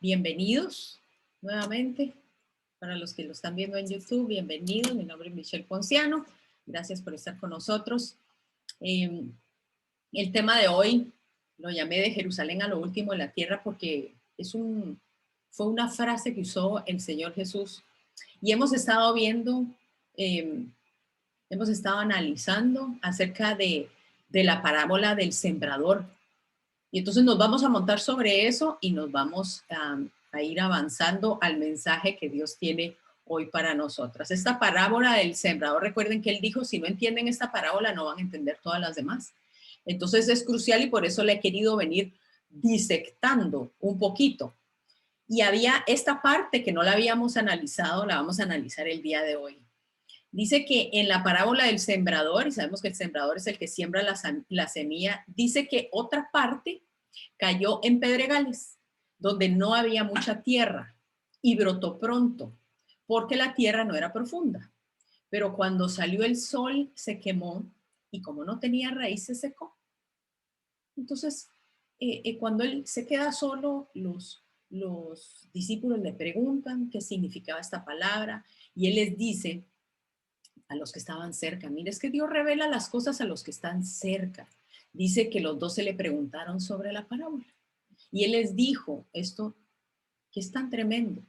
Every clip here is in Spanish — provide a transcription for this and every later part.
Bienvenidos nuevamente. Para los que lo están viendo en YouTube, bienvenidos. Mi nombre es Michelle Ponciano. Gracias por estar con nosotros. Eh, el tema de hoy lo llamé de Jerusalén a lo último de la tierra porque fue una frase que usó el Señor Jesús. Y hemos estado viendo, eh, hemos estado analizando acerca de la parábola del sembrador. Y entonces nos vamos a montar sobre eso y nos vamos a ir avanzando al mensaje que Dios tiene hoy para nosotras. Esta parábola del sembrador, recuerden que él dijo, si no entienden esta parábola no van a entender todas las demás. Entonces es crucial y por eso le he querido venir disectando un poquito. Y había esta parte que no la habíamos analizado, la vamos a analizar el día de hoy. Dice que en la parábola del sembrador, y sabemos que el sembrador es el que siembra la semilla, dice que otra parte cayó en pedregales, donde no había mucha tierra, y brotó pronto, porque la tierra no era profunda. Pero cuando salió el sol, se quemó, y como no tenía raíz, se secó. Entonces, cuando él se queda solo, los discípulos le preguntan qué significaba esta palabra, y él les dice a los que estaban cerca. Mire, es que Dios revela las cosas a los que están cerca. Dice que los 12 le preguntaron sobre la parábola. Y él les dijo esto que es tan tremendo.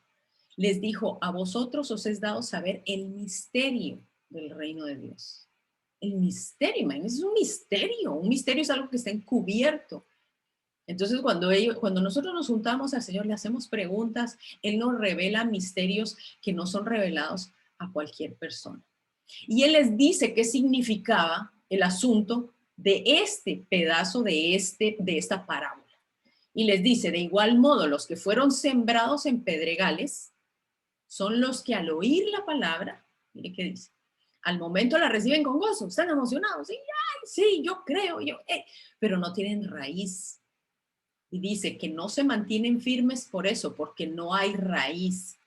Les dijo, a vosotros os es dado saber el misterio del reino de Dios. El misterio, imagínense, es un misterio. Un misterio es algo que está encubierto. Entonces, cuando nosotros nos juntamos al Señor, le hacemos preguntas, Él nos revela misterios que no son revelados a cualquier persona. Y él les dice qué significaba el asunto de este pedazo de esta parábola. Y les dice, de igual modo, los que fueron sembrados en pedregales son los que al oír la palabra, mire qué dice, al momento la reciben con gozo, están emocionados, sí, ay, sí, yo creo, pero no tienen raíz. Y dice que no se mantienen firmes por eso, porque no hay raíz.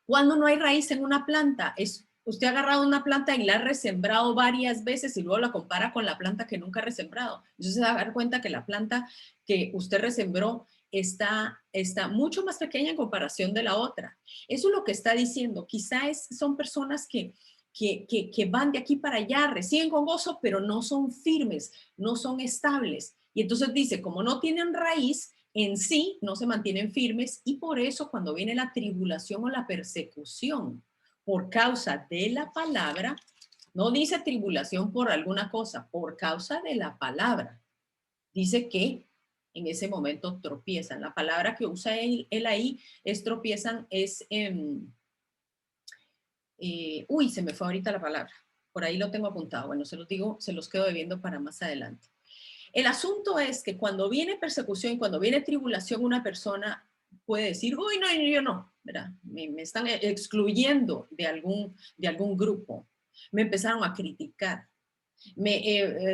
Cuando no hay raíz en una planta, usted ha agarrado una planta y la ha resembrado varias veces y luego la compara con la planta que nunca ha resembrado. Entonces se va a dar cuenta que la planta que usted resembró está mucho más pequeña en comparación de la otra. Eso es lo que está diciendo. Quizás son personas que van de aquí para allá, reciben con gozo, pero no son firmes, no son estables. Y entonces dice, como no tienen raíz, en sí no se mantienen firmes y por eso cuando viene la tribulación o la persecución por causa de la palabra, no dice tribulación por alguna cosa, por causa de la palabra. Dice que en ese momento tropiezan. La palabra que usa él ahí es tropiezan, se me fue ahorita la palabra. Por ahí lo tengo apuntado. Bueno, se los digo, se los quedo debiendo para más adelante. El asunto es que cuando viene persecución, cuando viene tribulación, una persona puede decir, uy, no, yo no, ¿verdad? Me están excluyendo de algún grupo. Me empezaron a criticar. Me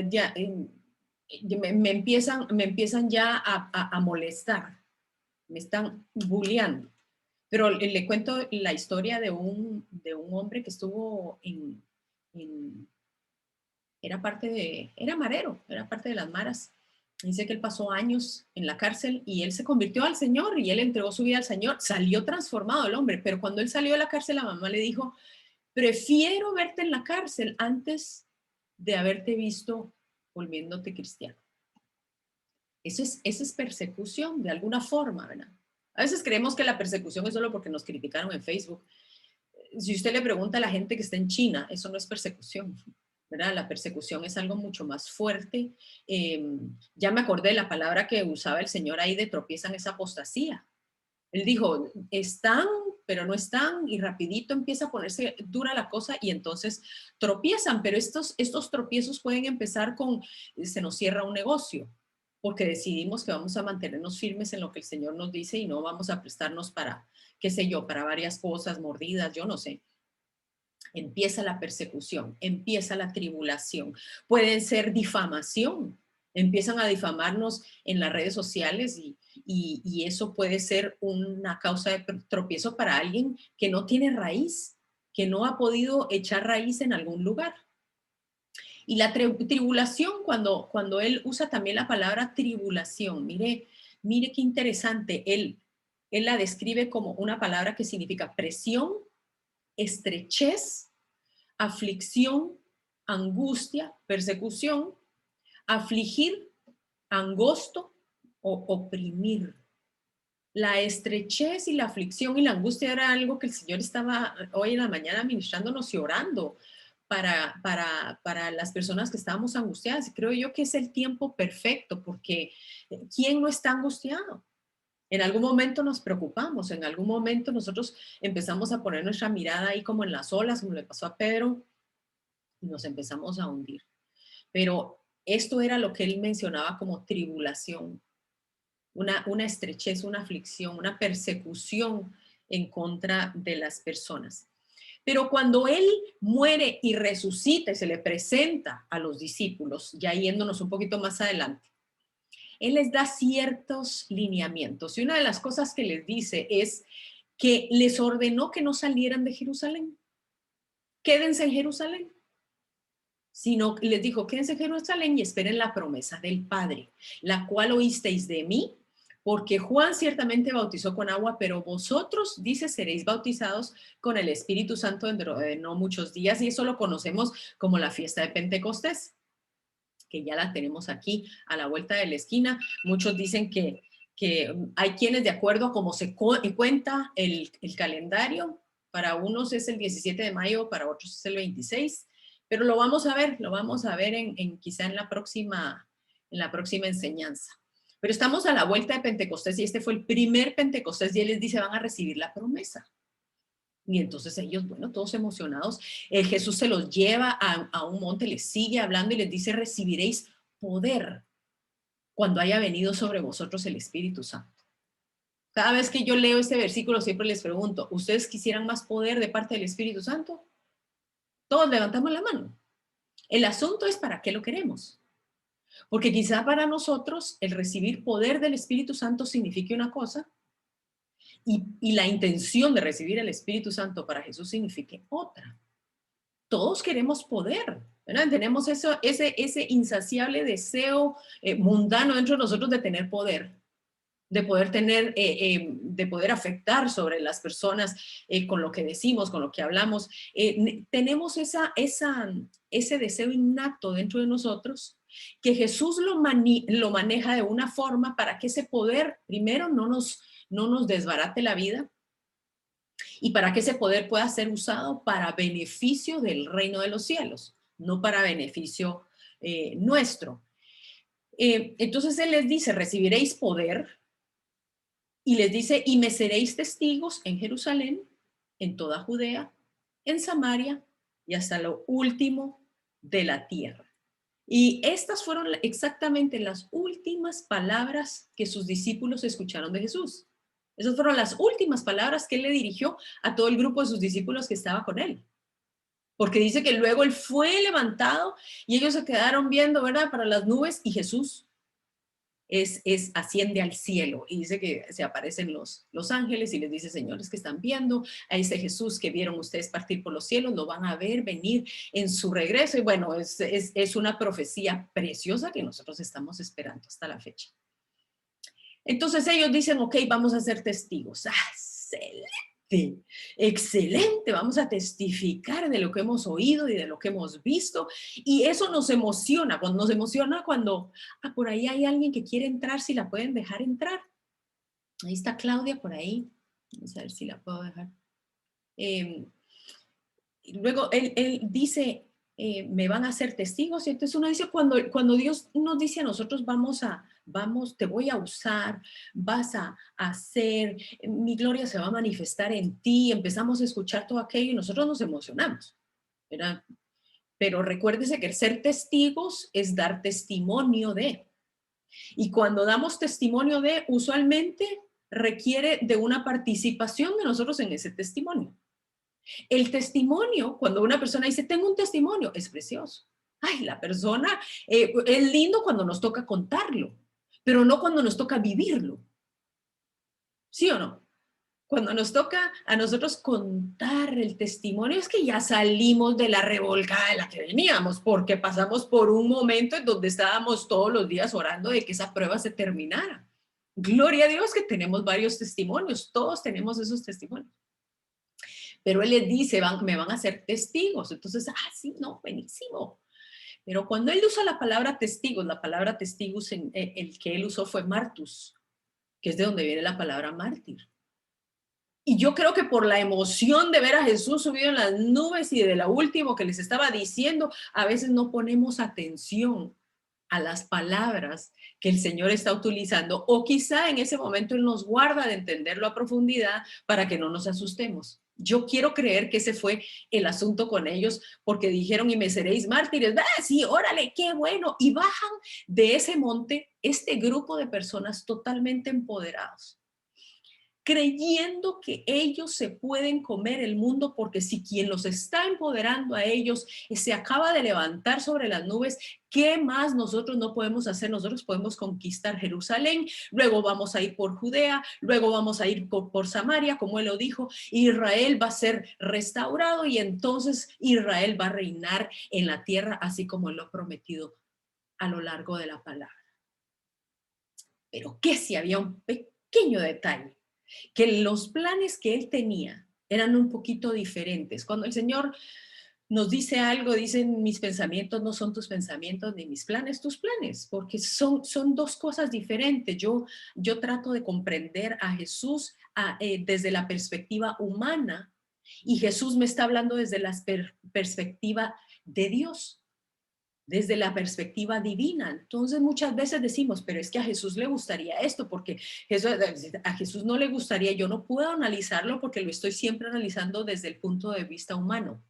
empiezan ya a molestar. Me están bulleando. Pero le cuento la historia de un hombre que estuvo era marero, era parte de las maras. Dice que él pasó años en la cárcel y él se convirtió al Señor y él entregó su vida al Señor. Salió transformado el hombre, pero cuando él salió de la cárcel, la mamá le dijo, prefiero verte en la cárcel antes de haberte visto volviéndote cristiano. Eso es persecución de alguna forma, ¿verdad? A veces creemos que la persecución es solo porque nos criticaron en Facebook. Si usted le pregunta a la gente que está en China, eso no es persecución, ¿verdad? La persecución es algo mucho más fuerte. Ya me acordé de la palabra que usaba el Señor ahí de tropiezan, es apostasía. Él dijo, están, pero no están, y rapidito empieza a ponerse dura la cosa y entonces tropiezan, pero estos tropiezos pueden empezar con, se nos cierra un negocio, porque decidimos que vamos a mantenernos firmes en lo que el Señor nos dice y no vamos a prestarnos para, qué sé yo, para varias cosas, mordidas, yo no sé. Empieza la persecución, empieza la tribulación, puede ser difamación, empiezan a difamarnos en las redes sociales y eso puede ser una causa de tropiezo para alguien que no tiene raíz, que no ha podido echar raíz en algún lugar. Y la tribulación, cuando él usa también la palabra tribulación, mire mire qué interesante, él la describe como una palabra que significa presión, estrechez, aflicción, angustia, persecución, afligir, angosto o oprimir. La estrechez y la aflicción y la angustia era algo que el Señor estaba hoy en la mañana ministrándonos y orando para las personas que estábamos angustiadas. Y creo yo que es el tiempo perfecto porque ¿quién no está angustiado? En algún momento nos preocupamos, en algún momento nosotros empezamos a poner nuestra mirada ahí como en las olas, como le pasó a Pedro, y nos empezamos a hundir. Pero esto era lo que él mencionaba como tribulación, una estrechez, una aflicción, una persecución en contra de las personas. Pero cuando él muere y resucita y se le presenta a los discípulos, ya yéndonos un poquito más adelante, él les da ciertos lineamientos. Y una de las cosas que les dice es que les ordenó que no salieran de Jerusalén. Quédense en Jerusalén. Sino les dijo, quédense en Jerusalén y esperen la promesa del Padre, la cual oísteis de mí, porque Juan ciertamente bautizó con agua, pero vosotros, dice, seréis bautizados con el Espíritu Santo dentro de no muchos días, y eso lo conocemos como la fiesta de Pentecostés, que ya la tenemos aquí a la vuelta de la esquina. Muchos dicen que hay quienes, de acuerdo a cómo se cuenta el calendario, para unos es el 17 de mayo, para otros es el 26, pero lo vamos a ver quizá en la próxima enseñanza. Pero estamos a la vuelta de Pentecostés y este fue el primer Pentecostés y él les dice, van a recibir la promesa. Y entonces ellos, bueno, todos emocionados, Jesús se los lleva a un monte, les sigue hablando y les dice, recibiréis poder cuando haya venido sobre vosotros el Espíritu Santo. Cada vez que yo leo este versículo siempre les pregunto, ¿ustedes quisieran más poder de parte del Espíritu Santo? Todos levantamos la mano. El asunto es para qué lo queremos. Porque quizá para nosotros el recibir poder del Espíritu Santo signifique una cosa y la intención de recibir el Espíritu Santo para Jesús signifique otra. Todos queremos poder, ¿verdad? Tenemos ese insaciable deseo mundano dentro de nosotros de tener poder, de poder tener, de poder afectar sobre las personas con lo que decimos, con lo que hablamos. Tenemos ese deseo innato dentro de nosotros que Jesús lo maneja de una forma para que ese poder, primero, no nos desbarate la vida y para que ese poder pueda ser usado para beneficio del reino de los cielos, no para beneficio nuestro. Entonces Él les dice, recibiréis poder. Y les dice, y me seréis testigos en Jerusalén, en toda Judea, en Samaria y hasta lo último de la tierra. Y estas fueron exactamente las últimas palabras que sus discípulos escucharon de Jesús. Esas fueron las últimas palabras que él le dirigió a todo el grupo de sus discípulos que estaba con él. Porque dice que luego él fue levantado y ellos se quedaron viendo, ¿verdad?, para las nubes y Jesús asciende al cielo y dice que se aparecen los ángeles y les dice, señores que están viendo a ese Jesús que vieron ustedes partir por los cielos, lo van a ver venir en su regreso. Y bueno, es una profecía preciosa que nosotros estamos esperando hasta la fecha. Entonces ellos dicen, ok, vamos a ser testigos. Excelente, excelente, vamos a testificar de lo que hemos oído y de lo que hemos visto. Y eso nos emociona, cuando por ahí hay alguien que quiere entrar, si la pueden dejar entrar. Ahí está Claudia por ahí, vamos a ver si la puedo dejar. Luego él dice, me van a hacer testigos. Y entonces uno dice, cuando Dios nos dice a nosotros, vamos, te voy a usar, vas a hacer, mi gloria se va a manifestar en ti, empezamos a escuchar todo aquello y nosotros nos emocionamos, ¿verdad? Pero recuérdese que ser testigos es dar testimonio de. Y cuando damos testimonio de, usualmente requiere de una participación de nosotros en ese testimonio. El testimonio, cuando una persona dice, tengo un testimonio, es precioso. Ay, la persona, es lindo cuando nos toca contarlo, pero no cuando nos toca vivirlo. ¿Sí o no? Cuando nos toca a nosotros contar el testimonio, es que ya salimos de la revolcada de la que veníamos, porque pasamos por un momento en donde estábamos todos los días orando de que esa prueba se terminara. Gloria a Dios que tenemos varios testimonios, todos tenemos esos testimonios. Pero él les dice, me van a ser testigos. Entonces, sí, no, buenísimo. Pero cuando él usa la palabra testigos, el que él usó fue martus, que es de donde viene la palabra mártir. Y yo creo que por la emoción de ver a Jesús subido en las nubes y de lo último que les estaba diciendo, a veces no ponemos atención a las palabras que el Señor está utilizando, o quizá en ese momento Él nos guarda de entenderlo a profundidad para que no nos asustemos. Yo quiero creer que ese fue el asunto con ellos, porque dijeron, y me seréis mártires. Sí, órale, qué bueno. Y bajan de ese monte este grupo de personas totalmente empoderados, creyendo que ellos se pueden comer el mundo, porque si quien los está empoderando a ellos se acaba de levantar sobre las nubes, ¿qué más nosotros no podemos hacer? Nosotros podemos conquistar Jerusalén, luego vamos a ir por Judea, luego vamos a ir por Samaria, como él lo dijo, Israel va a ser restaurado y entonces Israel va a reinar en la tierra, así como él lo ha prometido a lo largo de la palabra. Pero que si había un pequeño detalle, que los planes que él tenía eran un poquito diferentes. Cuando el Señor nos dice algo, dicen, mis pensamientos no son tus pensamientos, ni mis planes tus planes, porque son dos cosas diferentes. Yo trato de comprender a Jesús desde la perspectiva humana, y Jesús me está hablando desde la perspectiva de Dios, desde la perspectiva divina. Entonces muchas veces decimos, pero es que a Jesús le gustaría esto, porque a Jesús no le gustaría. Yo no puedo analizarlo porque lo estoy siempre analizando desde el punto de vista humano.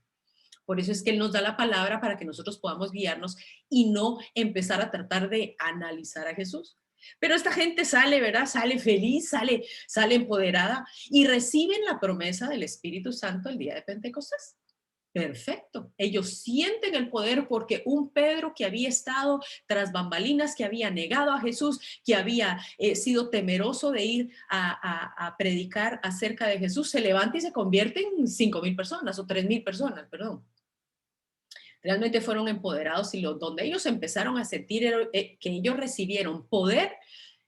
Por eso es que Él nos da la palabra para que nosotros podamos guiarnos y no empezar a tratar de analizar a Jesús. Pero esta gente sale, ¿verdad? Sale feliz, sale empoderada y reciben la promesa del Espíritu Santo el día de Pentecostés. Perfecto. Ellos sienten el poder porque un Pedro que había estado tras bambalinas, que había negado a Jesús, que había sido temeroso de ir a predicar acerca de Jesús, se levanta y se convierte en 5,000 personas o 3,000 personas, perdón. Realmente fueron empoderados, y donde ellos empezaron a sentir que ellos recibieron poder,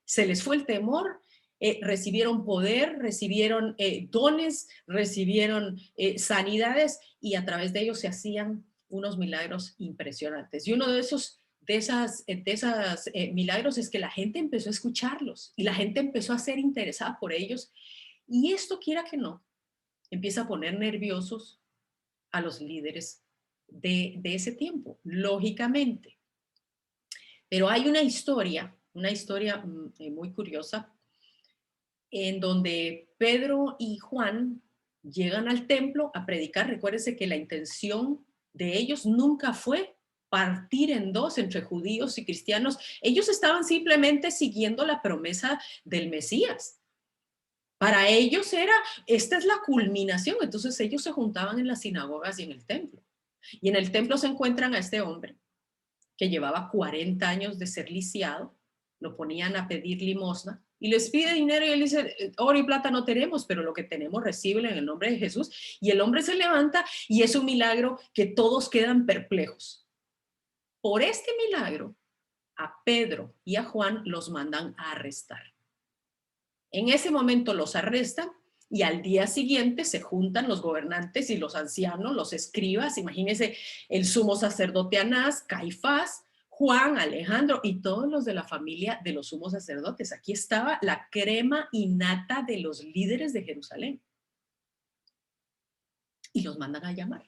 se les fue el temor. Recibieron poder, recibieron dones, recibieron sanidades, y a través de ellos se hacían unos milagros impresionantes. Y uno de esos milagros es que la gente empezó a escucharlos y la gente empezó a ser interesada por ellos. Y esto, quiera que no, empieza a poner nerviosos a los líderes de ese tiempo, lógicamente. Pero hay una historia muy curiosa, en donde Pedro y Juan llegan al templo a predicar. Recuérdense que la intención de ellos nunca fue partir en dos entre judíos y cristianos. Ellos estaban simplemente siguiendo la promesa del Mesías. Para ellos esta es la culminación. Entonces ellos se juntaban en las sinagogas y en el templo. Y en el templo se encuentran a este hombre que llevaba 40 años de ser lisiado. Lo ponían a pedir limosna y les pide dinero, y él dice, oro y plata no tenemos, pero lo que tenemos recíbelo en el nombre de Jesús. Y el hombre se levanta, y es un milagro que todos quedan perplejos. Por este milagro, a Pedro y a Juan los mandan a arrestar. En ese momento los arrestan, y al día siguiente se juntan los gobernantes y los ancianos, los escribas. Imagínense, el sumo sacerdote Anás, Caifás, Juan, Alejandro y todos los de la familia de los sumos sacerdotes. Aquí estaba la crema innata de los líderes de Jerusalén. Y los mandan a llamar.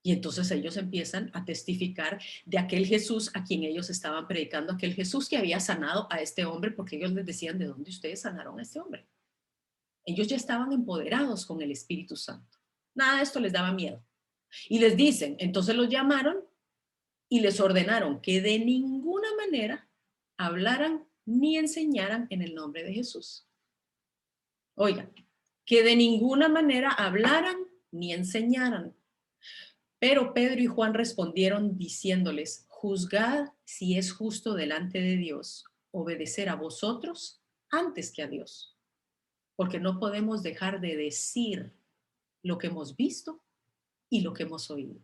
Y entonces ellos empiezan a testificar de aquel Jesús a quien ellos estaban predicando, aquel Jesús que había sanado a este hombre, porque ellos les decían, ¿de dónde ustedes sanaron a este hombre? Ellos ya estaban empoderados con el Espíritu Santo. Nada de esto les daba miedo. Y les dicen, entonces los llamaron y les ordenaron que de ninguna manera hablaran ni enseñaran en el nombre de Jesús. Oigan, que de ninguna manera hablaran ni enseñaran. Pero Pedro y Juan respondieron diciéndoles, juzgad si es justo delante de Dios obedecer a vosotros antes que a Dios, porque no podemos dejar de decir lo que hemos visto y lo que hemos oído.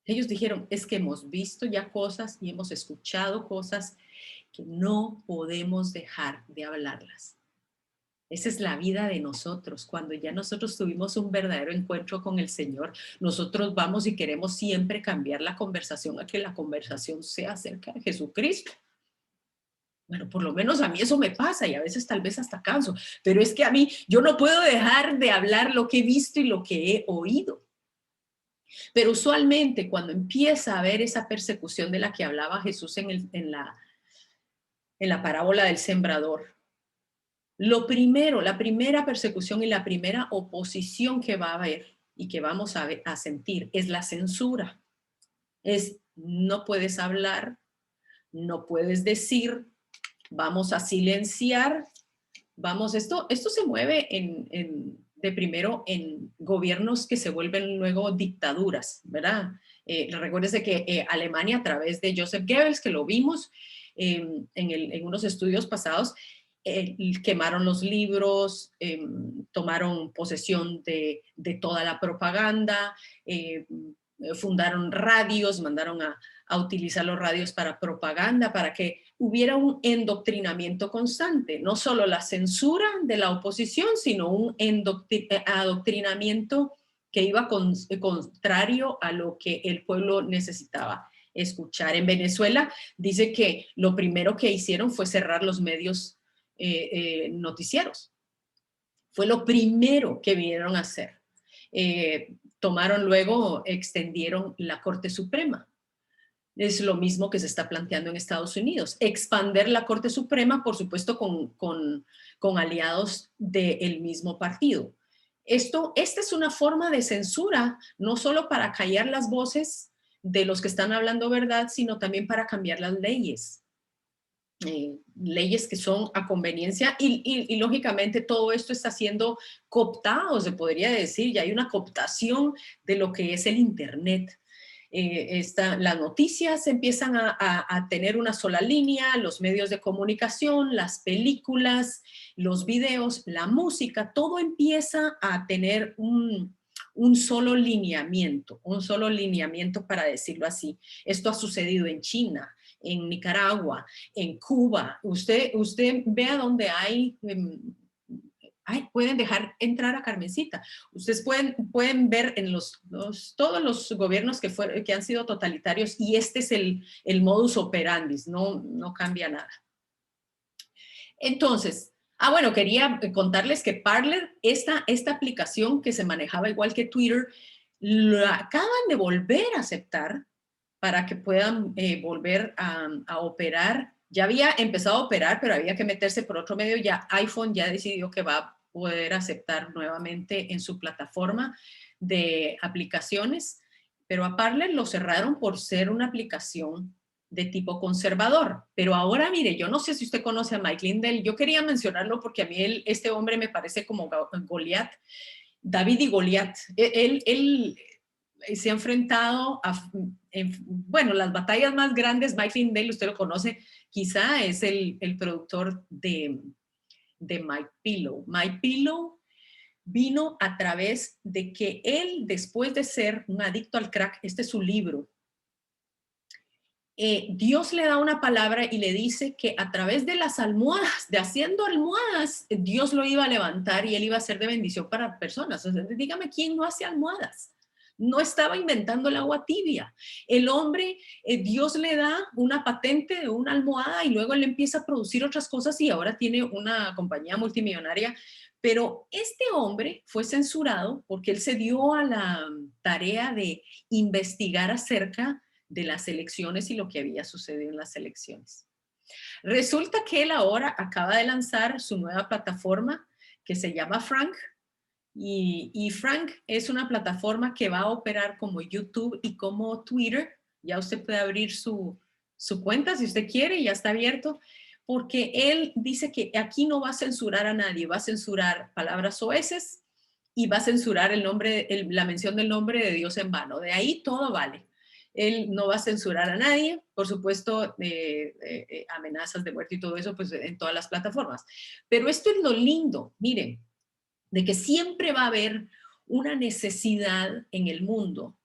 Ellos dijeron, es que hemos visto ya cosas y hemos escuchado cosas que no podemos dejar de hablarlas. Esa es la vida de nosotros. Cuando ya nosotros tuvimos un verdadero encuentro con el Señor, nosotros vamos y queremos siempre cambiar la conversación a que la conversación sea acerca de Jesucristo. Bueno, por lo menos a mí eso me pasa y a veces tal vez hasta canso, pero es que a mí yo no puedo dejar de hablar lo que he visto y lo que he oído. Pero usualmente cuando empieza a haber esa persecución de la que hablaba Jesús en la parábola del sembrador, lo primero, la primera persecución y la primera oposición que va a haber y que vamos a sentir es la censura. Es no puedes hablar, no puedes decir, vamos a silenciar, vamos, esto se mueve de primero en gobiernos que se vuelven luego dictaduras, ¿verdad? Recuérdese que Alemania a través de Joseph Goebbels, que lo vimos en unos estudios pasados, quemaron los libros, tomaron posesión de toda la propaganda, fundaron radios, mandaron a utilizar los radios para propaganda, para que hubiera un endoctrinamiento constante, no solo la censura de la oposición, sino un adoctrinamiento que iba contrario a lo que el pueblo necesitaba escuchar. En Venezuela dice que lo primero que hicieron fue cerrar los medios noticieros. Fue lo primero que vinieron a hacer. Tomaron luego, extendieron la Corte Suprema. Es lo mismo que se está planteando en Estados Unidos. Expander la Corte Suprema, por supuesto, con aliados del mismo partido. Esta es una forma de censura, no solo para callar las voces de los que están hablando verdad, sino también para cambiar las leyes. Leyes que son a conveniencia y lógicamente todo esto está siendo cooptado, se podría decir, ya hay una cooptación de lo que es el Internet. Las noticias empiezan a tener una sola línea, los medios de comunicación, las películas, los videos, la música, todo empieza a tener un solo lineamiento para decirlo así. Esto ha sucedido en China, en Nicaragua, en Cuba. Usted vea donde hay... pueden dejar entrar a Carmencita. Ustedes pueden ver en todos los gobiernos que han sido totalitarios y este es el modus operandi, no cambia nada. Entonces, bueno, quería contarles que Parler, esta aplicación que se manejaba igual que Twitter, la acaban de volver a aceptar para que puedan volver a operar. Ya había empezado a operar, pero había que meterse por otro medio. Ya iPhone ya decidió que va a poder aceptar nuevamente en su plataforma de aplicaciones, pero a Parler lo cerraron por ser una aplicación de tipo conservador. Pero ahora, mire, yo no sé si usted conoce a Mike Lindell. Yo quería mencionarlo porque a mí este hombre me parece como Goliat, David y Goliat. Él se ha enfrentado a, bueno, las batallas más grandes. Mike Lindell, usted lo conoce, quizá es el productor de Mike Pillow. Mike Pillow vino a través de que él, después de ser un adicto al crack, este es su libro, Dios le da una palabra y le dice que a través de las almohadas, de haciendo almohadas, Dios lo iba a levantar y él iba a ser de bendición para personas. O sea, dígame quién no hace almohadas. No estaba inventando el agua tibia. El hombre, Dios le da una patente de una almohada y luego él empieza a producir otras cosas y ahora tiene una compañía multimillonaria. Pero este hombre fue censurado porque él se dio a la tarea de investigar acerca de las elecciones y lo que había sucedido en las elecciones. Resulta que él ahora acaba de lanzar su nueva plataforma que se llama Frank, y Frank es una plataforma que va a operar como YouTube y como Twitter. Ya usted puede abrir su cuenta si usted quiere, ya está abierto, porque él dice que aquí no va a censurar a nadie, va a censurar palabras soeces y va a censurar la mención del nombre de Dios en vano. De ahí todo vale. Él no va a censurar a nadie, por supuesto, amenazas de muerte y todo eso, pues en todas las plataformas. Pero esto es lo lindo, miren, de que siempre va a haber una necesidad en el mundo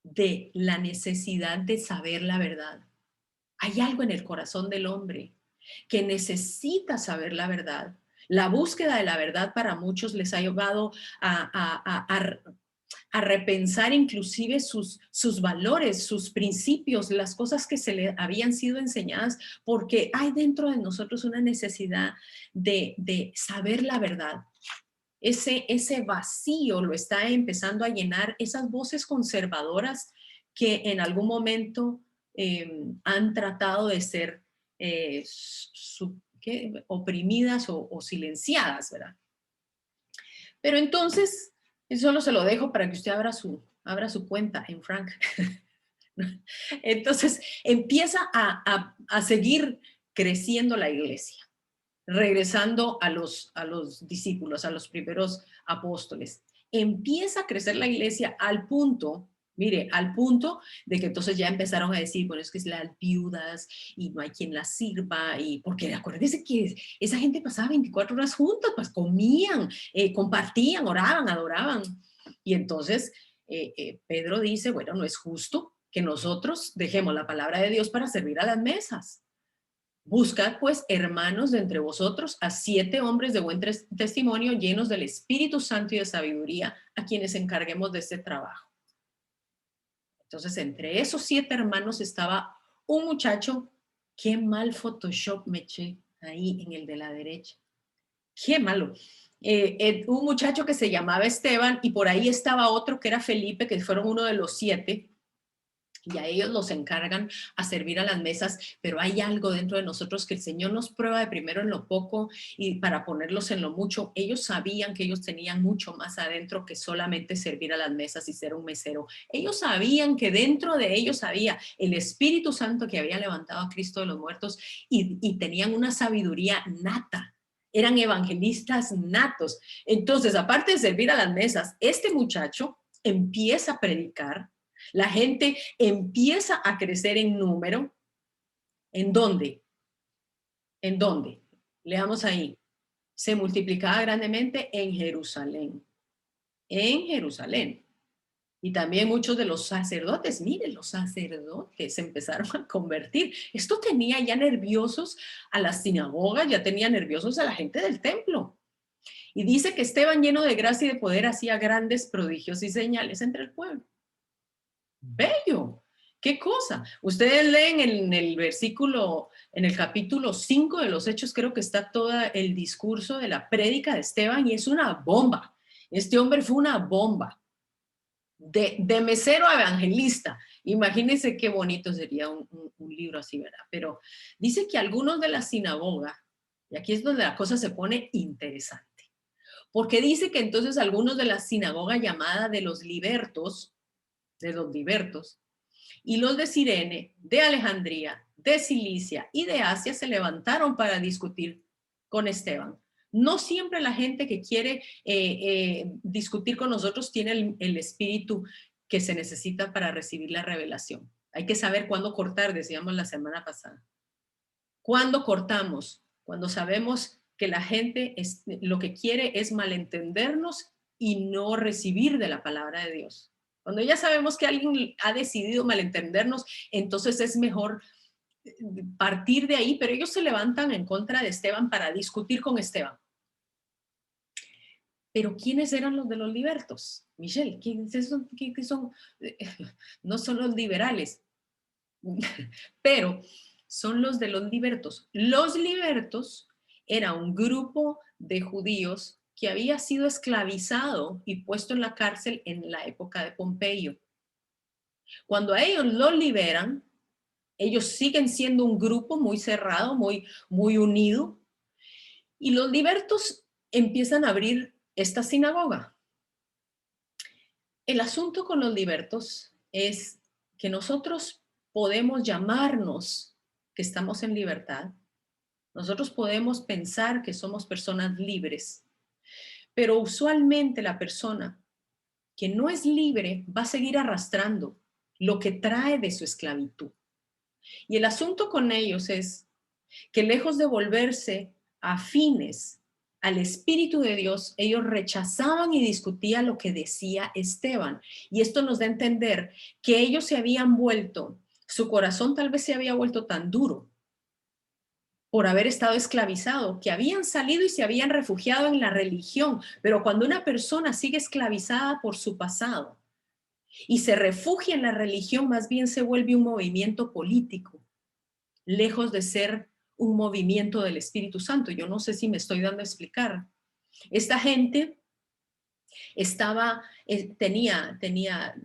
de la necesidad de saber la verdad. Hay algo en el corazón del hombre que necesita saber la verdad. La búsqueda de la verdad para muchos les ha llevado a repensar inclusive sus valores, sus principios, las cosas que se le habían sido enseñadas, porque hay dentro de nosotros una necesidad de saber la verdad. Ese vacío lo está empezando a llenar esas voces conservadoras que en algún momento han tratado de ser oprimidas o silenciadas, ¿verdad? Pero entonces, solo se lo dejo para que usted abra su cuenta en Frank. Entonces, empieza a seguir creciendo la iglesia, regresando a los discípulos, a los primeros apóstoles. Empieza a crecer la iglesia al punto, mire, al punto de que entonces ya empezaron a decir, bueno, es que es las viudas y no hay quien las sirva, y porque acuérdense que esa gente pasaba 24 horas juntas, pues comían, compartían, oraban, adoraban. Y entonces Pedro dice, bueno, no es justo que nosotros dejemos la palabra de Dios para servir a las mesas. Buscad pues, hermanos, de entre vosotros a 7 hombres de buen testimonio, llenos del Espíritu Santo y de sabiduría, a quienes encarguemos de este trabajo. Entonces, entre esos 7 hermanos estaba un muchacho. Qué mal Photoshop me eché ahí en el de la derecha. Qué malo. Un muchacho que se llamaba Esteban, y por ahí estaba otro que era Felipe, que fueron uno de los 7. Y a ellos los encargan a servir a las mesas, pero hay algo dentro de nosotros que el Señor nos prueba de primero en lo poco y para ponerlos en lo mucho. Ellos sabían que ellos tenían mucho más adentro que solamente servir a las mesas y ser un mesero. Ellos sabían que dentro de ellos había el Espíritu Santo que había levantado a Cristo de los muertos, y tenían una sabiduría nata. Eran evangelistas natos. Entonces, aparte de servir a las mesas, este muchacho empieza a predicar. La gente empieza a crecer en número. ¿En dónde? ¿En dónde? Leamos ahí. Se multiplicaba grandemente en Jerusalén. En Jerusalén. Y también muchos de los sacerdotes, miren, los sacerdotes se empezaron a convertir. Esto tenía ya nerviosos a las sinagogas, ya tenía nerviosos a la gente del templo. Y dice que Esteban, lleno de gracia y de poder, hacía grandes prodigios y señales entre el pueblo. Bello. ¿Qué cosa? Ustedes leen en el versículo, en el capítulo 5 de los Hechos, creo que está todo el discurso de la prédica de Esteban, y es una bomba. Este hombre fue una bomba. De mesero a evangelista. Imagínense qué bonito sería un libro así, ¿verdad? Pero dice que algunos de la sinagoga, y aquí es donde la cosa se pone interesante, porque dice que entonces algunos de la sinagoga llamada de los libertos, y los de Cirene, de Alejandría, de Cilicia y de Asia se levantaron para discutir con Esteban. No siempre la gente que quiere discutir con nosotros tiene el espíritu que se necesita para recibir la revelación. Hay que saber cuándo cortar, decíamos la semana pasada. ¿Cuándo cortamos? Cuando sabemos que la gente lo que quiere es malentendernos y no recibir de la palabra de Dios. Cuando ya sabemos que alguien ha decidido malentendernos, entonces es mejor partir de ahí, pero ellos se levantan en contra de Esteban para discutir con Esteban. Pero ¿quiénes eran los de los libertos? Michelle, ¿quiénes son? No son los liberales, pero son los de los libertos. Los libertos era un grupo de judíos que había sido esclavizado y puesto en la cárcel en la época de Pompeyo. Cuando a ellos los liberan, ellos siguen siendo un grupo muy cerrado, muy unido, y los libertos empiezan a abrir esta sinagoga. El asunto con los libertos es que nosotros podemos llamarnos que estamos en libertad, nosotros podemos pensar que somos personas libres, pero usualmente la persona que no es libre va a seguir arrastrando lo que trae de su esclavitud. Y el asunto con ellos es que lejos de volverse afines al Espíritu de Dios, ellos rechazaban y discutían lo que decía Esteban. Y esto nos da a entender que ellos se habían vuelto Su corazón tal vez se había vuelto tan duro por haber estado esclavizado, que habían salido y se habían refugiado en la religión. Pero cuando una persona sigue esclavizada por su pasado y se refugia en la religión, más bien se vuelve un movimiento político, lejos de ser un movimiento del Espíritu Santo. Yo no sé si me estoy dando a explicar. Esta gente tenía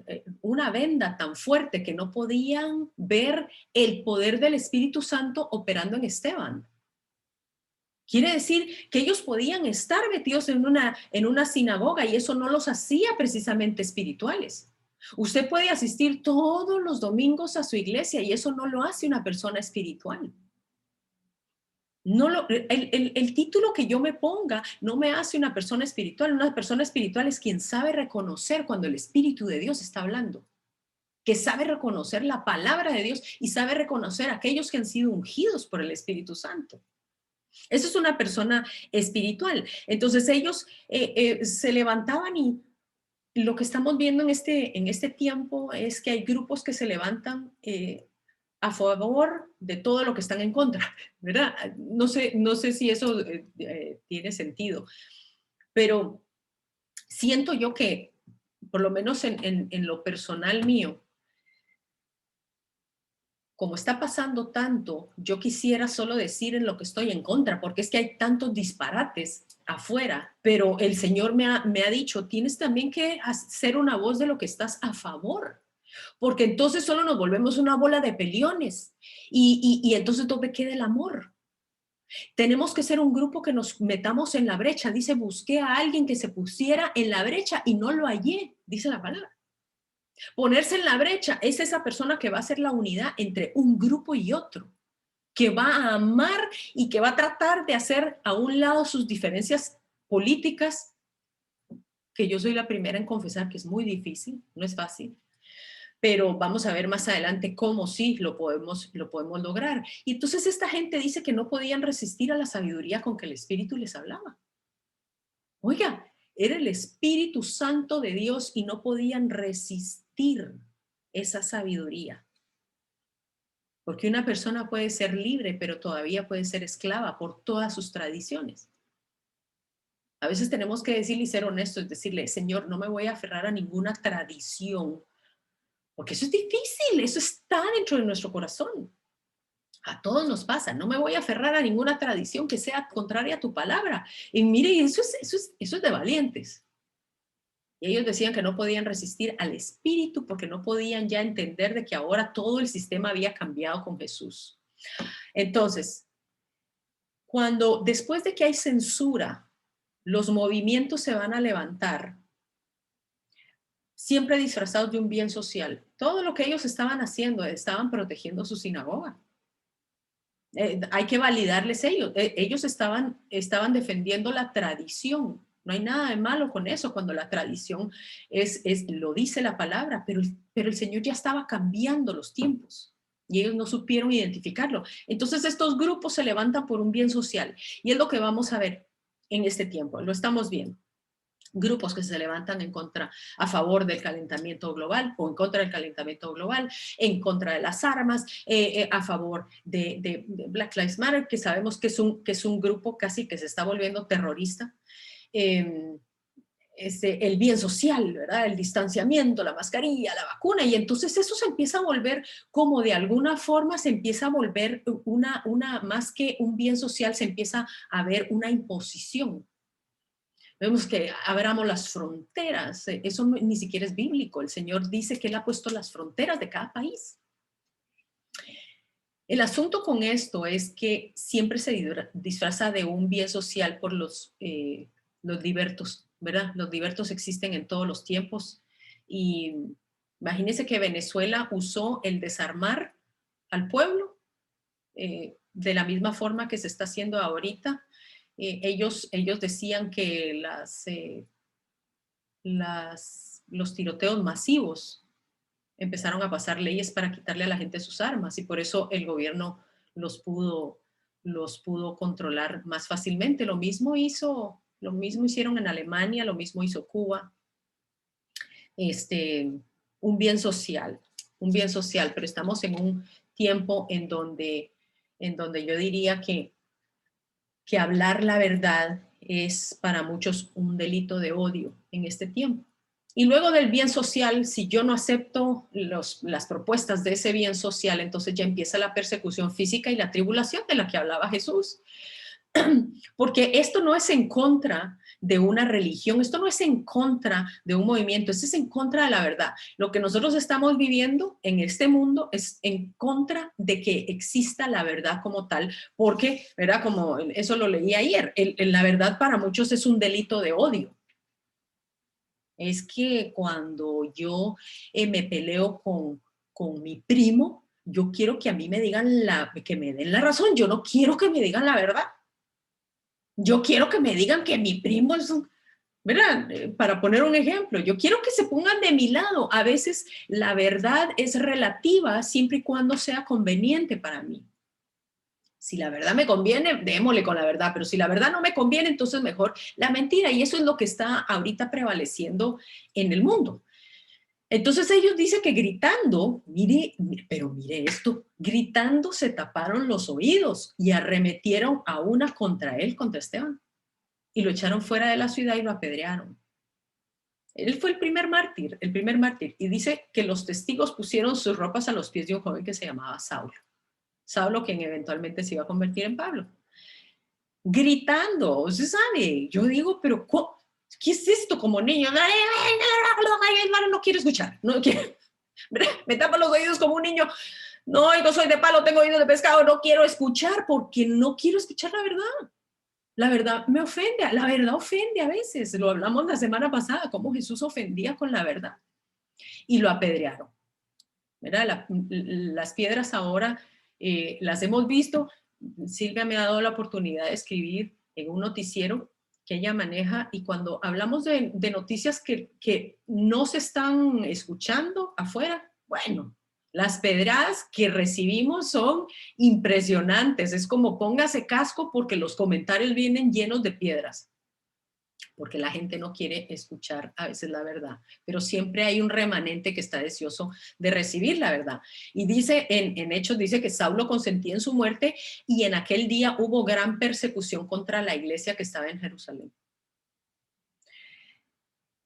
una venda tan fuerte que no podían ver el poder del Espíritu Santo operando en Esteban. Quiere decir que ellos podían estar metidos en una sinagoga y eso no los hacía precisamente espirituales. Usted puede asistir todos los domingos a su iglesia y eso no lo hace una persona espiritual. El título que yo me ponga no me hace una persona espiritual. Una persona espiritual es quien sabe reconocer cuando el Espíritu de Dios está hablando, que sabe reconocer la palabra de Dios y sabe reconocer a aquellos que han sido ungidos por el Espíritu Santo. Eso es una persona espiritual. Entonces ellos se levantaban y lo que estamos viendo en este tiempo es que hay grupos que se levantan a favor de todo lo que están en contra, ¿verdad? No sé si eso tiene sentido, pero siento yo que, por lo menos en lo personal mío, como está pasando tanto, yo quisiera solo decir en lo que estoy en contra, porque es que hay tantos disparates afuera, pero el Señor me ha dicho, tienes también que ser una voz de lo que estás a favor, porque entonces solo nos volvemos una bola de peliones y entonces ¿dónde queda el amor? Tenemos que ser un grupo que nos metamos en la brecha. Dice, busqué a alguien que se pusiera en la brecha y no lo hallé, dice la palabra. Ponerse en la brecha es esa persona que va a hacer la unidad entre un grupo y otro, que va a amar y que va a tratar de hacer a un lado sus diferencias políticas, que yo soy la primera en confesar que es muy difícil, no es fácil, pero vamos a ver más adelante cómo sí lo podemos lograr. Y entonces esta gente dice que no podían resistir a la sabiduría con que el Espíritu les hablaba. Oiga, era el Espíritu Santo de Dios y no podían resistir esa sabiduría. Porque una persona puede ser libre, pero todavía puede ser esclava por todas sus tradiciones. A veces tenemos que decirle y ser honestos, decirle, Señor, no me voy a aferrar a ninguna tradición, porque eso es difícil, eso está dentro de nuestro corazón. A todos nos pasa, no me voy a aferrar a ninguna tradición que sea contraria a tu palabra. Y mire, eso es de valientes. Y ellos decían que no podían resistir al Espíritu porque no podían ya entender de que ahora todo el sistema había cambiado con Jesús. Entonces, cuando después de que hay censura, los movimientos se van a levantar, siempre disfrazados de un bien social. Todo lo que ellos estaban haciendo, estaban protegiendo su sinagoga. Hay que validarles ellos. Ellos estaban defendiendo la tradición. No hay nada de malo con eso cuando la tradición lo dice la palabra, pero el Señor ya estaba cambiando los tiempos y ellos no supieron identificarlo. Entonces estos grupos se levantan por un bien social y es lo que vamos a ver en este tiempo. Lo estamos viendo. Grupos que se levantan a favor del calentamiento global o en contra del calentamiento global, en contra de las armas, a favor de Black Lives Matter, que sabemos que es un grupo casi que se está volviendo terrorista. El bien social, ¿verdad? El distanciamiento, la mascarilla, la vacuna, y entonces eso se empieza a volver como de alguna forma se empieza a volver más que un bien social, se empieza a ver una imposición. Vemos que abramos las fronteras. Eso ni siquiera es bíblico. El Señor dice que Él ha puesto las fronteras de cada país. El asunto con esto es que siempre se disfraza de un bien social por los libertos, ¿verdad? Los libertos existen en todos los tiempos. Y imagínense que Venezuela usó el desarmar al pueblo de la misma forma que se está haciendo ahorita. Ellos decían que los tiroteos masivos empezaron a pasar leyes para quitarle a la gente sus armas y por eso el gobierno los pudo controlar más fácilmente. Lo mismo hicieron en Alemania, lo mismo hizo Cuba. Un bien social. un bien social, pero estamos en un tiempo en donde yo diría que hablar la verdad es para muchos un delito de odio en este tiempo. Y luego del bien social, si yo no acepto las propuestas de ese bien social, entonces ya empieza la persecución física y la tribulación de la que hablaba Jesús. Porque esto no es en contra de una religión, esto no es en contra de un movimiento, esto es en contra de la verdad. Lo que nosotros estamos viviendo en este mundo es en contra de que exista la verdad como tal, porque, ¿verdad? Como eso lo leí ayer, la verdad para muchos es un delito de odio. Es que cuando yo me peleo con mi primo, yo quiero que a mí me digan que me den la razón, yo no quiero que me digan la verdad. Yo quiero que me digan que mi primo es un, ¿verdad? Para poner un ejemplo, yo quiero que se pongan de mi lado. A veces la verdad es relativa siempre y cuando sea conveniente para mí. Si la verdad me conviene, démosle con la verdad, pero si la verdad no me conviene, entonces mejor la mentira. Y eso es lo que está ahorita prevaleciendo en el mundo. Entonces ellos dicen que gritando, pero mire esto, gritando se taparon los oídos y arremetieron a una contra él, contra Esteban. Y lo echaron fuera de la ciudad y lo apedrearon. Él fue el primer mártir, el primer mártir. Y dice que los testigos pusieron sus ropas a los pies de un joven que se llamaba Saulo. Saulo, quien eventualmente se iba a convertir en Pablo. Gritando, usted sabe, yo digo, pero ¿qué es esto como niño? No quiero escuchar, no quiero. Me tapa los oídos como un niño. No, yo soy de palo, tengo oídos de pescado, no quiero escuchar porque no quiero escuchar la verdad. La verdad me ofende, la verdad ofende a veces. Lo hablamos la semana pasada, cómo Jesús ofendía con la verdad. Y lo apedrearon. Las piedras ahora las hemos visto. Silvia me ha dado la oportunidad de escribir en un noticiero que ella maneja y cuando hablamos de noticias que no se están escuchando afuera, bueno, las pedradas que recibimos son impresionantes. Es como póngase casco porque los comentarios vienen llenos de piedras porque la gente no quiere escuchar a veces la verdad, pero siempre hay un remanente que está deseoso de recibir la verdad. Y dice, en Hechos dice que Saulo consentía en su muerte y en aquel día hubo gran persecución contra la iglesia que estaba en Jerusalén.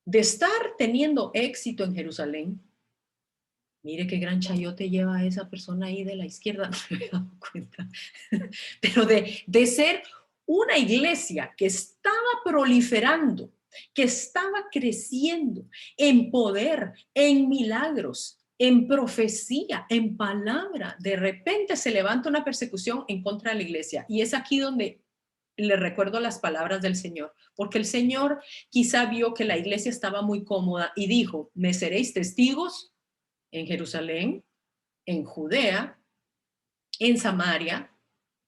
De estar teniendo éxito en Jerusalén, mire qué gran chayote lleva a esa persona ahí de la izquierda, no me he dado cuenta, pero de ser una iglesia que estaba proliferando, que estaba creciendo en poder, en milagros, en profecía, en palabra, de repente se levanta una persecución en contra de la iglesia. Y es aquí donde le recuerdo las palabras del Señor, porque el Señor quizá vio que la iglesia estaba muy cómoda y dijo, me seréis testigos en Jerusalén, en Judea, en Samaria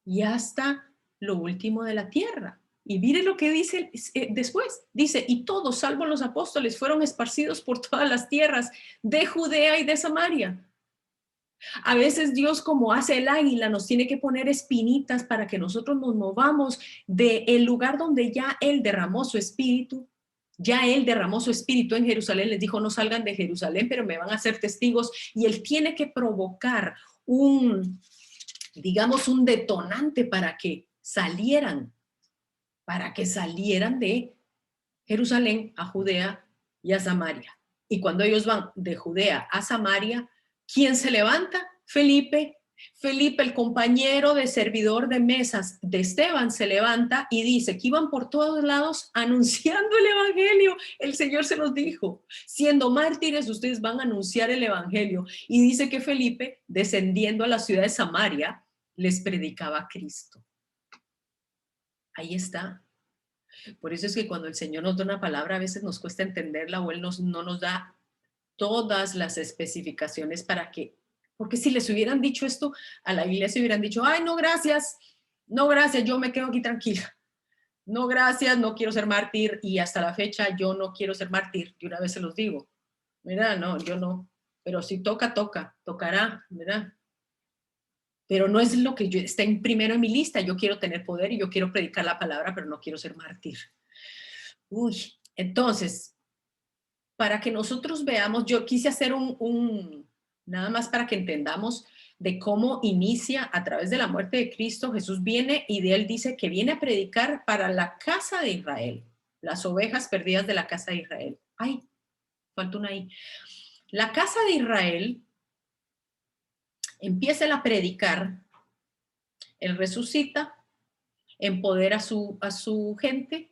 y hasta lo último de la tierra. Y mire lo que dice después. Dice, y todos, salvo los apóstoles, fueron esparcidos por todas las tierras de Judea y de Samaria. A veces Dios, como hace el águila, nos tiene que poner espinitas para que nosotros nos movamos del lugar donde ya Él derramó su espíritu. Ya Él derramó su espíritu en Jerusalén. Les dijo, no salgan de Jerusalén, pero me van a ser testigos. Y Él tiene que provocar digamos, un detonante para que salieran de Jerusalén a Judea y a Samaria. Y cuando ellos van de Judea a Samaria, ¿quién se levanta? Felipe. Felipe, el compañero de servidor de mesas de Esteban, se levanta y dice que iban por todos lados anunciando el evangelio. El Señor se los dijo, siendo mártires, ustedes van a anunciar el evangelio. Y dice que Felipe, descendiendo a la ciudad de Samaria, les predicaba a Cristo. Ahí está. Por eso es que cuando el Señor nos da una palabra, a veces nos cuesta entenderla o Él no nos da todas las especificaciones para que, porque si les hubieran dicho esto a la iglesia, hubieran dicho, ay, no, gracias, no, gracias, yo me quedo aquí tranquila. No, gracias, no quiero ser mártir y hasta la fecha yo no quiero ser mártir. Y una vez se los digo, mira, no, yo no, pero si tocará, ¿verdad? Pero no es lo que está en primero en mi lista. Yo quiero tener poder y yo quiero predicar la palabra, pero no quiero ser mártir. Entonces, para que nosotros veamos, yo quise hacer Nada más para que entendamos de cómo inicia a través de la muerte de Cristo. Jesús viene y de él dice que viene a predicar para la casa de Israel, las ovejas perdidas de la casa de Israel. Ay, falta una ahí. La casa de Israel empieza a predicar, él resucita, empodera a su gente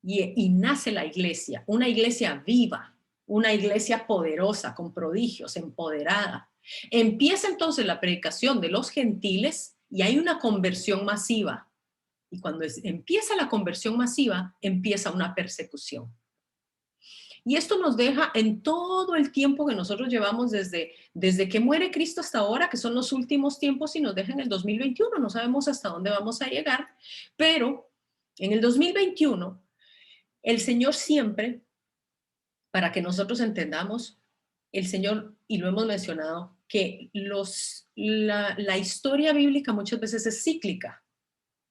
y nace la iglesia, una iglesia viva, una iglesia poderosa, con prodigios, empoderada. Empieza entonces la predicación de los gentiles y hay una conversión masiva. Y cuando empieza la conversión masiva, empieza una persecución. Y esto nos deja en todo el tiempo que nosotros llevamos desde que muere Cristo hasta ahora, que son los últimos tiempos, y nos deja en el 2021. No sabemos hasta dónde vamos a llegar, pero en el 2021, el Señor siempre, para que nosotros entendamos, el Señor, y lo hemos mencionado, que la historia bíblica muchas veces es cíclica.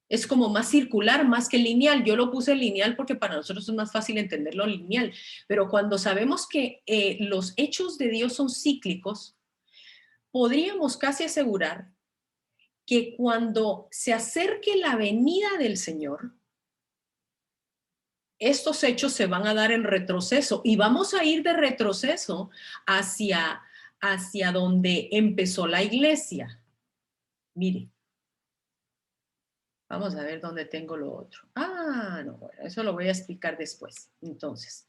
Es como más circular, más que lineal. Yo lo puse lineal porque para nosotros es más fácil entenderlo lineal. Pero cuando sabemos que los hechos de Dios son cíclicos, podríamos casi asegurar que cuando se acerque la venida del Señor, estos hechos se van a dar en retroceso y vamos a ir de retroceso hacia donde empezó la iglesia. Mire. Vamos a ver dónde tengo lo otro. Ah, no, bueno, eso lo voy a explicar después. Entonces,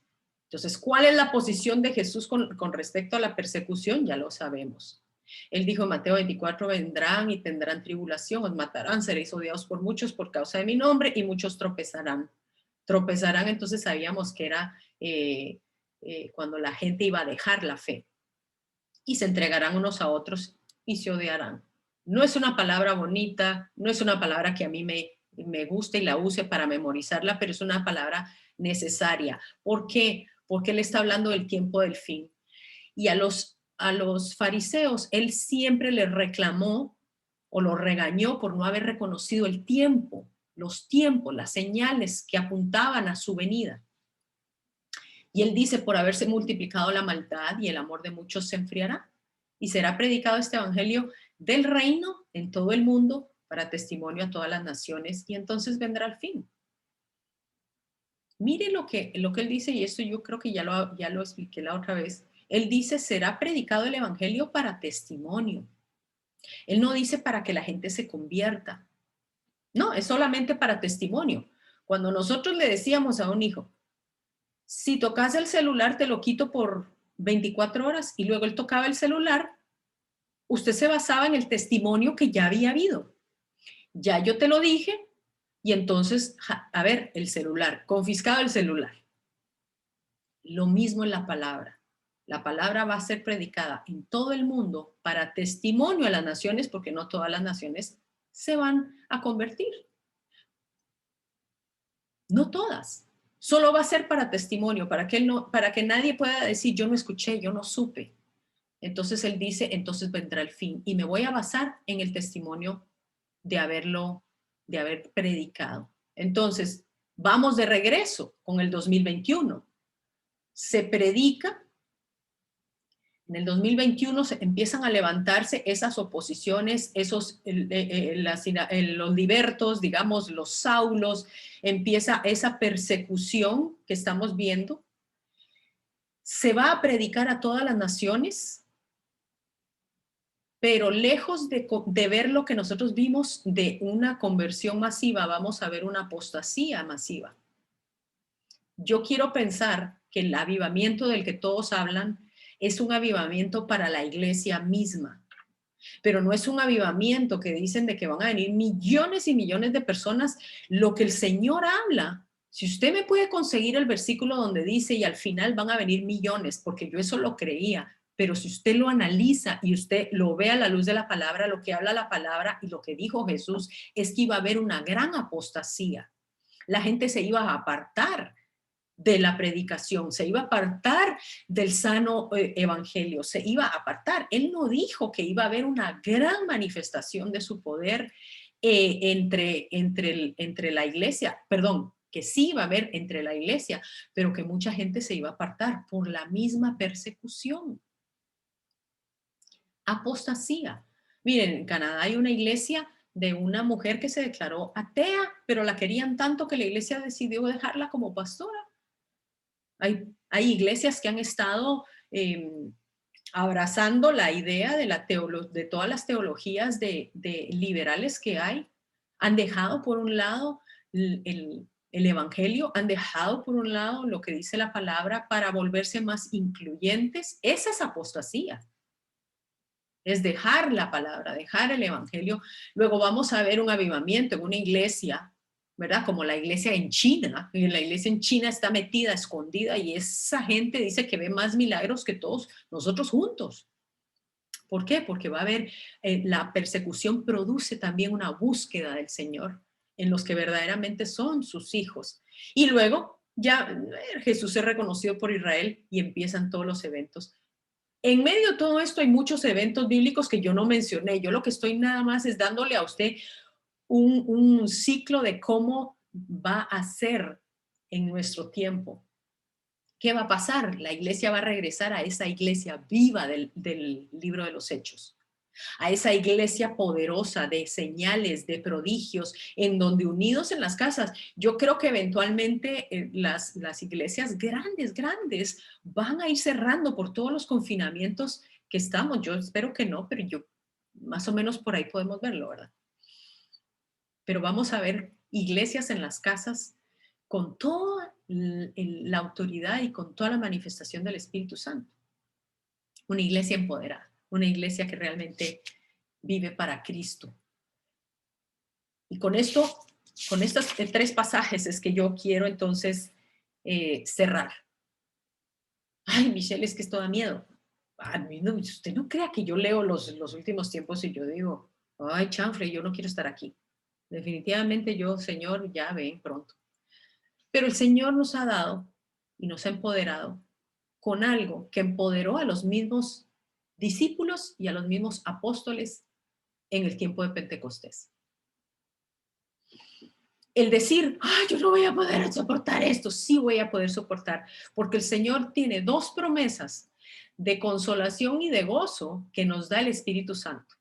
¿cuál es la posición de Jesús con respecto a la persecución? Ya lo sabemos. Él dijo en Mateo 24, vendrán y tendrán tribulación, os matarán, seréis odiados por muchos por causa de mi nombre y muchos tropezarán. Tropezarán, entonces sabíamos que era cuando la gente iba a dejar la fe y se entregarán unos a otros y se odiarán. No es una palabra bonita, no es una palabra que a mí me guste y la use para memorizarla, pero es una palabra necesaria. ¿Por qué? Porque él está hablando del tiempo del fin. Y a los fariseos, él siempre les reclamó o los regañó por no haber reconocido el tiempo, los tiempos, las señales que apuntaban a su venida. Y él dice, por haberse multiplicado la maldad y el amor de muchos se enfriará. Y será predicado este evangelio del reino en todo el mundo para testimonio a todas las naciones y entonces vendrá el fin. Mire lo que él dice, y esto yo creo que ya lo expliqué la otra vez. Él dice, será predicado el evangelio para testimonio. Él no dice para que la gente se convierta. No, es solamente para testimonio. Cuando nosotros le decíamos a un hijo, si tocas el celular te lo quito por 24 horas, y luego él tocaba el celular, usted se basaba en el testimonio que ya había habido. Ya yo te lo dije, y entonces, a ver, el celular, confiscado el celular. Lo mismo en la palabra. La palabra va a ser predicada en todo el mundo para testimonio a las naciones, porque no todas las naciones se van a convertir. No todas. Solo va a ser para testimonio, para que nadie pueda decir, yo no escuché, yo no supe. Entonces él dice, entonces vendrá el fin. Y me voy a basar en el testimonio de haber predicado. Entonces, vamos de regreso con el 2021. Se predica. En el 2021 se empiezan a levantarse esas oposiciones, los libertos, digamos, los saulos, empieza esa persecución que estamos viendo. Se va a predicar a todas las naciones, pero lejos de ver lo que nosotros vimos de una conversión masiva, vamos a ver una apostasía masiva. Yo quiero pensar que el avivamiento del que todos hablan es un avivamiento para la iglesia misma, pero no es un avivamiento que dicen de que van a venir millones y millones de personas. Lo que el Señor habla, si usted me puede conseguir el versículo donde dice y al final van a venir millones, porque yo eso lo creía, pero si usted lo analiza y usted lo ve a la luz de la palabra, lo que habla la palabra y lo que dijo Jesús es que iba a haber una gran apostasía. La gente se iba a apartar de la predicación, se iba a apartar del sano evangelio, se iba a apartar. Él no dijo que iba a haber una gran manifestación de su poder entre la iglesia, perdón, que sí iba a haber entre la iglesia, pero que mucha gente se iba a apartar por la misma persecución. Apostasía. Miren, en Canadá hay una iglesia de una mujer que se declaró atea, pero la querían tanto que la iglesia decidió dejarla como pastora. Hay iglesias que han estado abrazando la idea de, de todas las teologías de liberales que hay. Han dejado por un lado el evangelio, han dejado por un lado lo que dice la palabra para volverse más incluyentes. Esa es apostasía. Es dejar la palabra, dejar el evangelio. Luego vamos a ver un avivamiento en una iglesia, ¿verdad? Como la iglesia en China. Y la iglesia en China está metida, escondida, y esa gente dice que ve más milagros que todos nosotros juntos. ¿Por qué? Porque va a haber, la persecución produce también una búsqueda del Señor en los que verdaderamente son sus hijos. Y luego ya Jesús es reconocido por Israel y empiezan todos los eventos. En medio de todo esto hay muchos eventos bíblicos que yo no mencioné. Yo lo que estoy nada más es dándole a usted un ciclo de cómo va a ser en nuestro tiempo. ¿Qué va a pasar? La iglesia va a regresar a esa iglesia viva del libro de los Hechos, a esa iglesia poderosa de señales, de prodigios, en donde unidos en las casas, yo creo que eventualmente las iglesias grandes van a ir cerrando por todos los confinamientos que estamos. Yo espero que no, pero yo más o menos por ahí podemos verlo, ¿verdad? Pero vamos a ver iglesias en las casas con toda la autoridad y con toda la manifestación del Espíritu Santo. Una iglesia empoderada, una iglesia que realmente vive para Cristo. Y con esto, con estos 3 pasajes es que yo quiero entonces cerrar. Ay, Michelle, es que esto da miedo. A mí no, usted no crea que yo leo los últimos tiempos y yo digo, ay, chanfle, yo no quiero estar aquí. Definitivamente yo, Señor, ya ven pronto. Pero el Señor nos ha dado y nos ha empoderado con algo que empoderó a los mismos discípulos y a los mismos apóstoles en el tiempo de Pentecostés. El decir, yo no voy a poder soportar esto, sí voy a poder soportar, porque el Señor tiene 2 promesas de consolación y de gozo que nos da el Espíritu Santo.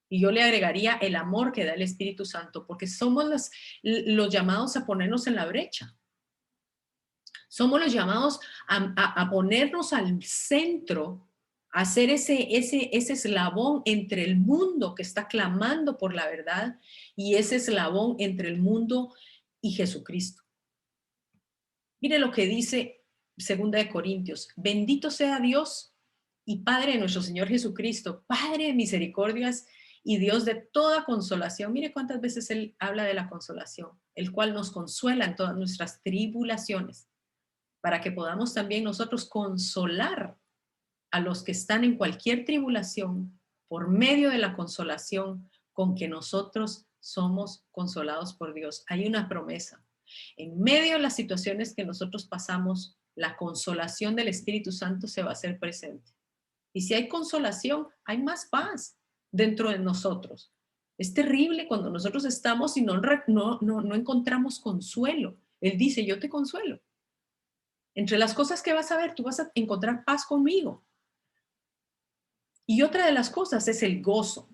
Y yo le agregaría el amor que da el Espíritu Santo, porque somos los llamados a ponernos en la brecha. Somos los llamados a ponernos al centro, a hacer ese eslabón entre el mundo que está clamando por la verdad y ese eslabón entre el mundo y Jesucristo. Mire lo que dice 2 de Corintios. Bendito sea Dios y Padre de nuestro Señor Jesucristo, Padre de misericordias y Dios de toda consolación. Mire cuántas veces Él habla de la consolación, el cual nos consuela en todas nuestras tribulaciones, para que podamos también nosotros consolar a los que están en cualquier tribulación por medio de la consolación con que nosotros somos consolados por Dios. Hay una promesa. En medio de las situaciones que nosotros pasamos, la consolación del Espíritu Santo se va a hacer presente. Y si hay consolación, hay más paz dentro de nosotros. Es terrible cuando nosotros estamos y no encontramos consuelo. Él dice, yo te consuelo. Entre las cosas que vas a ver, tú vas a encontrar paz conmigo. Y otra de las cosas es el gozo.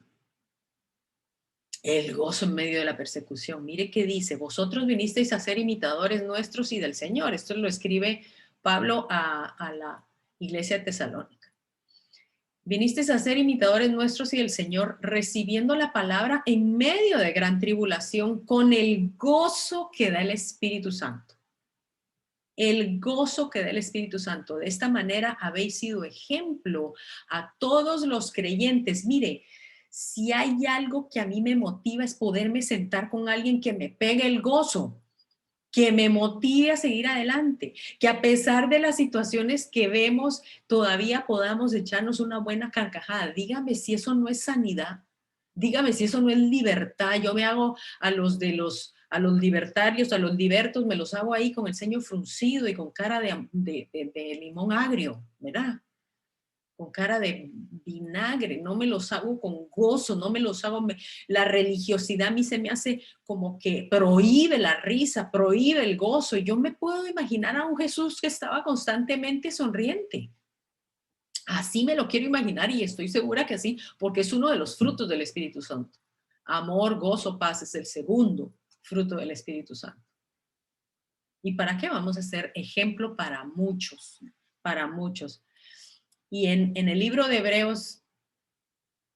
El gozo en medio de la persecución. Mire qué dice, vosotros vinisteis a ser imitadores nuestros y del Señor. Esto lo escribe Pablo a la iglesia de Tesalónica. Vinisteis a ser imitadores nuestros y del Señor, recibiendo la palabra en medio de gran tribulación con el gozo que da el Espíritu Santo. El gozo que da el Espíritu Santo. De esta manera habéis sido ejemplo a todos los creyentes. Mire, si hay algo que a mí me motiva es poderme sentar con alguien que me pegue el gozo, que me motive a seguir adelante, que a pesar de las situaciones que vemos, todavía podamos echarnos una buena carcajada. Dígame si eso no es sanidad. Dígame si eso no es libertad. Yo me hago a los libertarios, a los libertos, me los hago ahí con el ceño fruncido y con cara de limón agrio, ¿verdad? Con cara de vinagre, no me los hago con gozo, no me los hago, la religiosidad a mí se me hace como que prohíbe la risa, prohíbe el gozo. Yo me puedo imaginar a un Jesús que estaba constantemente sonriente. Así me lo quiero imaginar y estoy segura que así, porque es uno de los frutos del Espíritu Santo. Amor, gozo, paz es el segundo fruto del Espíritu Santo. ¿Y para qué? Vamos a ser ejemplo para muchos, para muchos. Y en el libro de Hebreos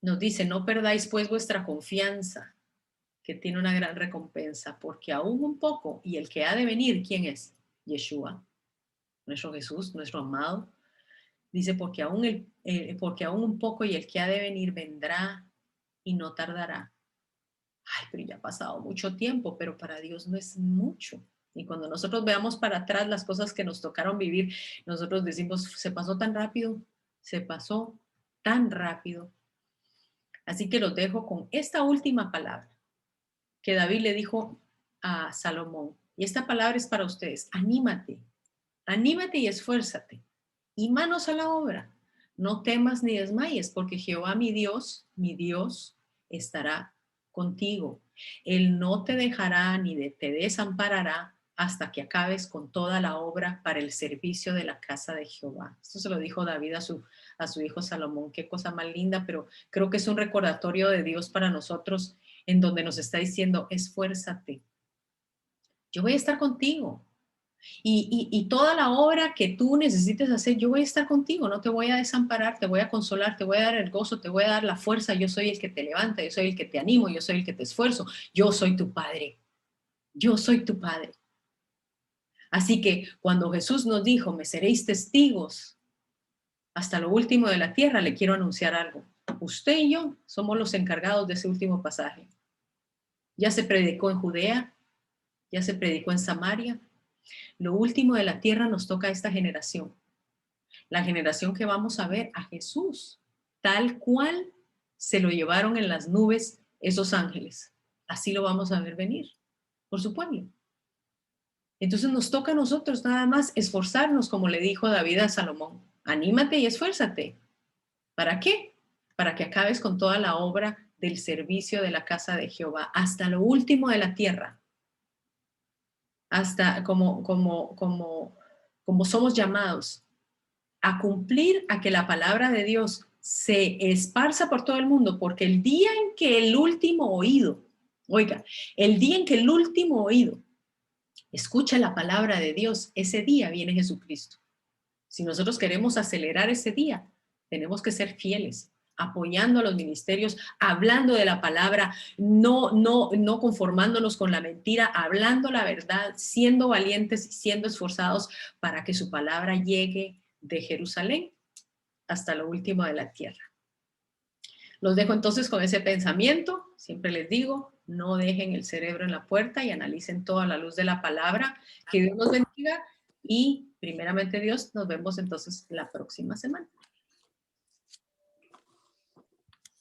nos dice, no perdáis pues vuestra confianza, que tiene una gran recompensa, porque aún un poco, y el que ha de venir, ¿quién es? Yeshua, nuestro Jesús, nuestro amado. Dice, porque aún un poco y el que ha de venir vendrá y no tardará. Ay, pero ya ha pasado mucho tiempo, pero para Dios no es mucho. Y cuando nosotros veamos para atrás las cosas que nos tocaron vivir, nosotros decimos, se pasó tan rápido, se pasó tan rápido. Así que los dejo con esta última palabra que David le dijo a Salomón. Y esta palabra es para ustedes. Anímate, anímate y esfuérzate. Y manos a la obra. No temas ni desmayes, porque Jehová mi Dios, estará contigo. Él no te dejará ni te desamparará hasta que acabes con toda la obra para el servicio de la casa de Jehová. Esto se lo dijo David a su hijo Salomón. Qué cosa más linda, pero creo que es un recordatorio de Dios para nosotros en donde nos está diciendo, esfuérzate. Yo voy a estar contigo. Y toda la obra que tú necesites hacer, yo voy a estar contigo, no te voy a desamparar, te voy a consolar, te voy a dar el gozo, te voy a dar la fuerza, yo soy el que te levanta, yo soy el que te animo, yo soy el que te esfuerzo, yo soy tu Padre, yo soy tu Padre. Así que cuando Jesús nos dijo, me seréis testigos hasta lo último de la tierra, le quiero anunciar algo. Usted y yo somos los encargados de ese último pasaje. Ya se predicó en Judea, ya se predicó en Samaria. Lo último de la tierra nos toca a esta generación. La generación que vamos a ver a Jesús, tal cual se lo llevaron en las nubes esos ángeles. Así lo vamos a ver venir por su pueblo. Entonces nos toca a nosotros nada más esforzarnos, como le dijo David a Salomón. Anímate y esfuérzate. ¿Para qué? Para que acabes con toda la obra del servicio de la casa de Jehová hasta lo último de la tierra. Hasta como somos llamados a cumplir, a que la palabra de Dios se esparza por todo el mundo, porque el día en que el último oído, oiga, el día en que el último oído escucha la palabra de Dios, ese día viene Jesucristo. Si nosotros queremos acelerar ese día, tenemos que ser fieles, apoyando a los ministerios, hablando de la palabra, no conformándonos con la mentira, hablando la verdad, siendo valientes y siendo esforzados para que su palabra llegue de Jerusalén hasta lo último de la tierra. Los dejo entonces con ese pensamiento. Siempre les digo, no dejen el cerebro en la puerta y analicen toda la luz de la palabra. Que Dios nos bendiga y primeramente Dios, nos vemos entonces la próxima semana.